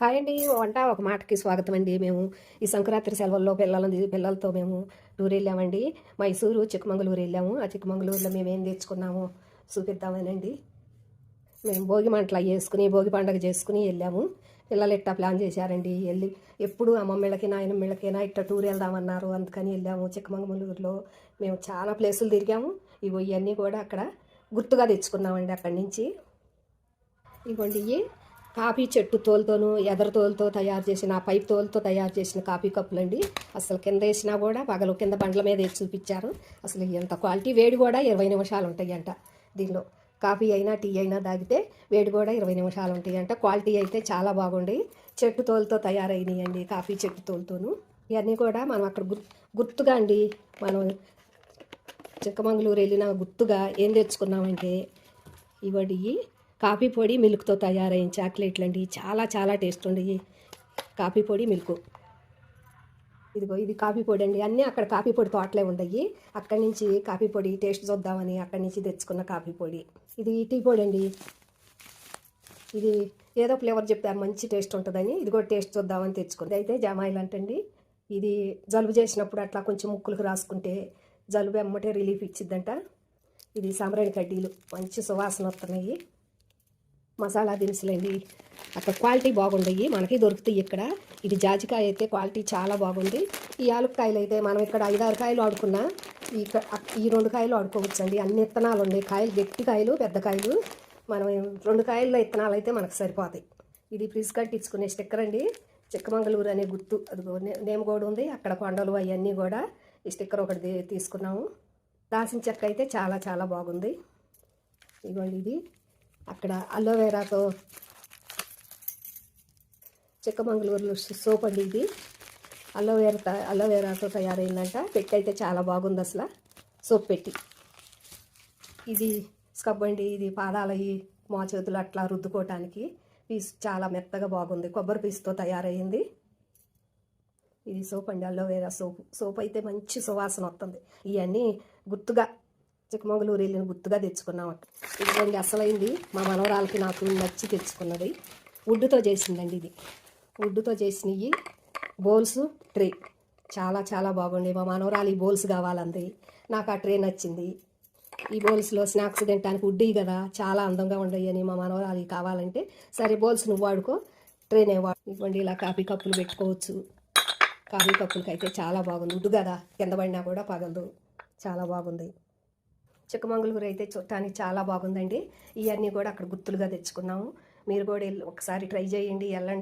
Hi అండి. వంట ఒక మాటకి స్వాగతం అండి. మేము ఈ సంక్రాంతి సెలవుల్లో పిల్లలతో మేము టూర్ వెళ్ళామండి. మైసూరు, చిక్కమంగళూరు వెళ్ళాము. ఆ చిక్కమంగళూరులో మేము ఏం తెచ్చుకున్నామో చూపిద్దామనండి. మేము భోగి మంటలు అవి వేసుకుని భోగి పండుగ చేసుకుని వెళ్ళాము. పిల్లలు ఇట్టా ప్లాన్ చేశారండి. వెళ్ళి ఎప్పుడు అమ్మమ్మళ్ళకి నాయనమ్మళ్ళకైనా ఇట్టా టూర్ వెళ్దామన్నారు. అందుకని వెళ్ళాము. చిక్కమంగళూరులో మేము చాలా ప్లేసులు తిరిగాము. ఇవన్నీ కూడా అక్కడ గుర్తుగా తెచ్చుకున్నామండి అక్కడి నుంచి. ఇవ్వండి ఇవి కాఫీ చెట్టు తోలుతోను ఎదర తోలుతో తయారు చేసిన పైప్ తోలుతో తయారు చేసిన కాఫీ కప్పులండి. అసలు కింద వేసినా కూడా పగలు కింద బండ్ల మీద వేసి చూపించారు. అసలు ఎంత క్వాలిటీ, వేడి కూడా 20 నిమిషాలు ఉంటాయంట దీనిలో. కాఫీ అయినా టీ అయినా తాగితే వేడి కూడా 20 నిమిషాలు ఉంటాయంట. క్వాలిటీ అయితే చాలా బాగుండి. చెట్టు తోలుతో తయారైనాయండి, కాఫీ చెట్టు తోలుతోను. ఇవన్నీ కూడా మనం అక్కడ గుర్తుగా అండి, మనం చిక్కమంగళూరు వెళ్ళిన గుర్తుగా ఏం తెచ్చుకున్నామంటే ఇవ్వండి కాఫీ పొడి మిల్క్తో తయారైన చాక్లెట్లు అండి. చాలా చాలా టేస్ట్ ఉండేవి. కాఫీ పొడి మిల్క్. ఇదిగో ఇది కాఫీ పొడి అండి. అన్నీ అక్కడ కాఫీ పొడి తోటలే ఉండయి. అక్కడి నుంచి కాఫీ పొడి టేస్ట్ చూద్దామని అక్కడి నుంచి తెచ్చుకున్న కాఫీ పొడి. ఇది టీ పొడి అండి. ఇది ఏదో ఫ్లేవర్ చెప్పారు, మంచి టేస్ట్ ఉంటుందని. ఇది కూడా టేస్ట్ చూద్దామని తెచ్చుకుంది. అయితే జమాయిల్ అంటండి. ఇది జలుబు చేసినప్పుడు అట్లా కొంచెం ముక్కులకు రాసుకుంటే జలుబు ఎమ్మటే రిలీఫ్ ఇచ్చిద్దంట. ఇది సాంబ్రాణి కడ్డీలు, మంచి సువాసన వస్తున్నాయి. మసాలా దినుసులండి. అక్కడ క్వాలిటీ బాగుండయి, మనకి దొరుకుతాయి ఇక్కడ. ఇది జాజికాయ అయితే క్వాలిటీ చాలా బాగుంది. ఈ యాలక్కాయలు అయితే మనం ఇక్కడ 5-6 కాయలు ఆడుకున్నా ఈ 2 కాయలు ఆడుకోవచ్చండి. అన్ని విత్తనాలు ఉన్నాయి. కాయలు గట్టి కాయలు, పెద్ద కాయలు. మనం 2 కాయల్లో విత్తనాలు అయితే మనకు సరిపోతాయి. ఇది ఫ్రిడ్జ్ కట్టించుకునే స్టిక్కర్ అండి. చిక్కమంగళూరు అనే గుర్తు అదిగో నేమ్ కూడా ఉంది. అక్కడ కొండలు అవన్నీ కూడా ఈ స్టిక్కర్ ఒకటి తీసుకున్నాము. దాల్చిన చెక్క అయితే చాలా చాలా బాగుంది. ఇదిగోండి ఇది అక్కడ అలోవెరాతో చిక్కమంగళూరులో సోప్ అండి. ఇది అలోవెరాతో తయారైందంట. పెట్టి అయితే చాలా బాగుంది అసలు, సోప్ పెట్టి. ఇది స్క్రబ్ అండి. ఇది పాదాలవి చేతులు అట్లా రుద్దుకోవటానికి. పీస్ చాలా మెత్తగా బాగుంది, కొబ్బరి పీస్తో తయారైంది. ఇది సోప్ అండి, అలోవెరా సోప్ అయితే మంచి సువాసన వస్తుంది. ఇవన్నీ గుర్తుగా చిక్కమంగళూరు వెళ్ళిన గుర్తుగా తెచ్చుకున్నాం. ఇదిగోండి అసలైంది, మా మనవరాలకి నాకు నచ్చి తెచ్చుకున్నది. వుడ్తో చేసిందండి. ఇది వుడ్తో చేసినవి బౌల్స్, ట్రే చాలా చాలా బాగుంది. మా మనవరాలు ఈ బౌల్స్ కావాలంది. నాకు ఆ ట్రే నచ్చింది. ఈ బౌల్స్లో స్నాక్స్ తినడానికి వుడ్డి కదా, చాలా అందంగా ఉండయి అని మా మనవరాలు కావాలంటే సరే బౌల్స్ నువ్వు వాడుకో, ట్రేనే ఇవ్వండి. ఇలా కాఫీ కప్పులు పెట్టుకోవచ్చు. కాఫీ కప్పులకి అయితే చాలా బాగుంది. వుడ్ కదా, కింద పడినా కూడా పగలదు, చాలా బాగుంది. చిక్కమంగళూరు అయితే చూడటానికి చాలా బాగుందండి. ఇవన్నీ కూడా అక్కడ గుర్తులుగా తెచ్చుకున్నాము. మీరు కూడా ఒకసారి ట్రై చేయండి, వెళ్ళండి.